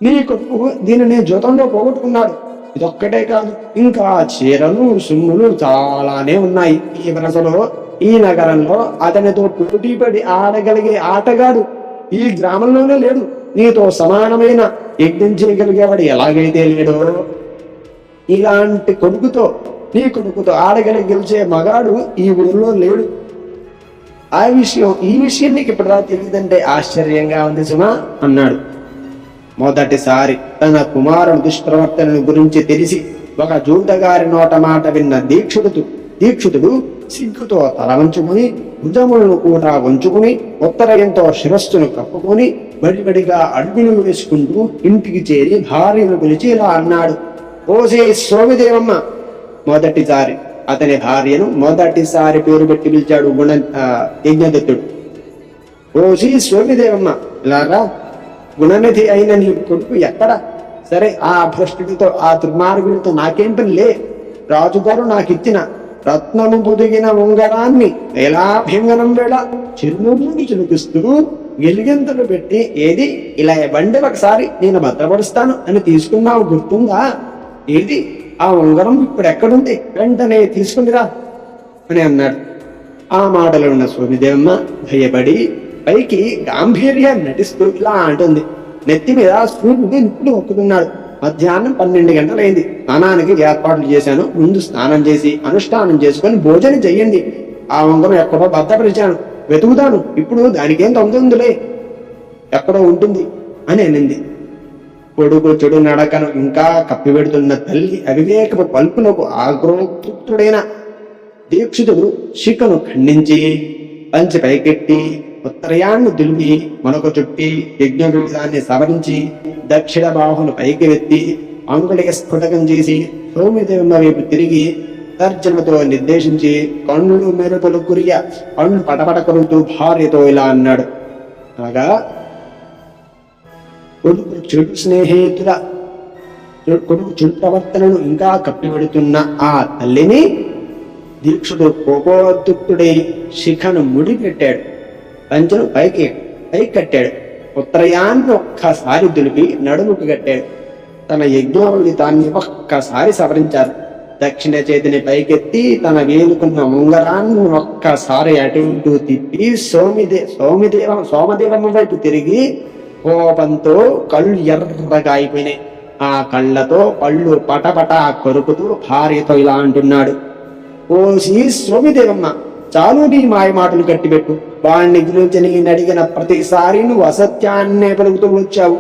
నీ కొడుకు దీనిని జూతంలో పోగొట్టుకున్నాడు. ఇదొక్కటే కాదు, ఇంకా చీరలు సుమ్ములు చాలానే ఉన్నాయి. ఈ వరసలో ఈ నగరంలో అతనితో పోటీపడి ఆడగలిగే ఆటగాడు ఈ గ్రామంలోనే లేడు. నీతో సమానమైన యజ్ఞం చేయగలిగేవాడు ఎలాగైతే లేడో, ఇలాంటి కొడుకుతో నీ కొడుకుతో ఆడగలిగి గెలిచే మగాడు ఈ ఊరిలో లేడు. ఈ విషయం నీకు ఇప్పుడు తెలియదంటే ఆశ్చర్యంగా ఉంది సుమా అన్నాడు. మొదటిసారి తన కుమారుడు దుష్ప్రవర్తన గురించి తెలిసి ఒక జూటగారి నోట మాట విన్న దీక్షితుడు సిగ్గుతో తల వంచుకుని భుజములను కూడా వంచుకుని ఉత్తరయంతో శిరస్సును కప్పుకొని బడిబడిగా అడుగులు వేసుకుంటూ ఇంటికి చేరి భార్యను పిలిచి ఇలా అన్నాడు. ఓసే సోమిదేవమ్మ. మొదటిసారి అతని భార్యను మొదటిసారి పేరు పెట్టి పిలిచాడు యజ్ఞదత్తుడు. ఓసి సోమిదేవమ్మ, ఇలారా, గుణనిధి అయిన నీ కొడుకు ఎక్కడ? సరే, ఆ భ్రష్టుడితో ఆ దుర్మార్గుడితో నాకేం పని లే. రాజుగారు నాకిచ్చిన రత్నము పొదిగిన ఉంగరాన్ని ఎలా భీంగనం వేళ చిరునవ్వుని చిలుపిస్తూ గిలిగింతలు పెట్టి, ఏది ఇలా బండి ఒకసారి నేను భద్రపరుస్తాను అని తీసుకున్నావు గుర్తుందా? ఏది ఆ ఉంగరం ఇప్పుడు ఎక్కడుంది? వెంటనే తీసుకుందిరా అని అన్నాడు. ఆ మాటలు ఉన్న సోమిదేవమ్మ భయపడి పైకి గాంభీర్యాన్ని నటిస్తూ ఇలా అంటుంది. నెత్తి మీద సూర్యుడు నిప్పుడు ఒక్కుతున్నాడు. మధ్యాహ్నం 12 గంటలైంది. స్నానానికి ఏర్పాట్లు చేశాను. ముందు స్నానం చేసి అనుష్ఠానం చేసుకొని భోజనం చెయ్యండి. ఆ ఉంగరం ఎక్కడో భద్రపరిచాను, వెతుకుతాను. ఇప్పుడు దానికేం తొందరలే, ఎక్కడో ఉంటుంది అని అనింది. కొడుకు చెడు నడకను ఇంకా కప్పిపెడుతున్న తల్లి అవివేకపు పలుకులకు ఆగ్రోక్తుడైన దీక్షితుడు శిఖను ఖండించి పంచి పైకెట్టి ఉత్తరయాన్ని దులిపి మొనక చుట్టి యజ్ఞపీఠాన్ని సవరించి దక్షిణ బాహును పైకి వెత్తి అంగుళికి స్ఫుటకం చేసి సోమిదేవమ్మ వైపు తిరిగి తర్జనతో నిర్దేశించి కన్నులు మెరుపులు కురియ కన్ను పటపట కొరుతూ భార్యతో ఇలా అన్నాడు. అనగా, కొడుకు చెడు ప్రవర్తనను ఇంకా కప్పిపెడుతున్న ఆ తల్లిని దీక్షుడు కోపోద్యుక్తుడై శిఖను ముడిపెట్టాడు. పంచను పైకి కట్టాడు. ఉత్తరయాన్ని ఒక్కసారి దులిపి నడుముకు కట్టాడు. తన యజ్ఞోపవీతాన్ని ఒక్కసారి సవరించారు. దక్షిణ చేతిని పైకెత్తి తన వేలుకున్న ఉంగరాన్ని ఒక్కసారి అటు ఇటు తిప్పి సోమదేవమ్మ వైపు తిరిగి కోపంతో కళ్ళు ఎర్రగా అయిపోయినాయి. ఆ కళ్ళతో పళ్ళు పటపట కొరుకుతూ భార్యతో ఇలా అంటున్నాడు. ఓసి సోమిదేవమ్మ, చాలు నీ మాయ మాటలు కట్టిపెట్టు. వాణ్ణి గురించి నేను అడిగిన ప్రతిసారి నువ్వు అసత్యాన్నే పలుకుతూ వచ్చావు.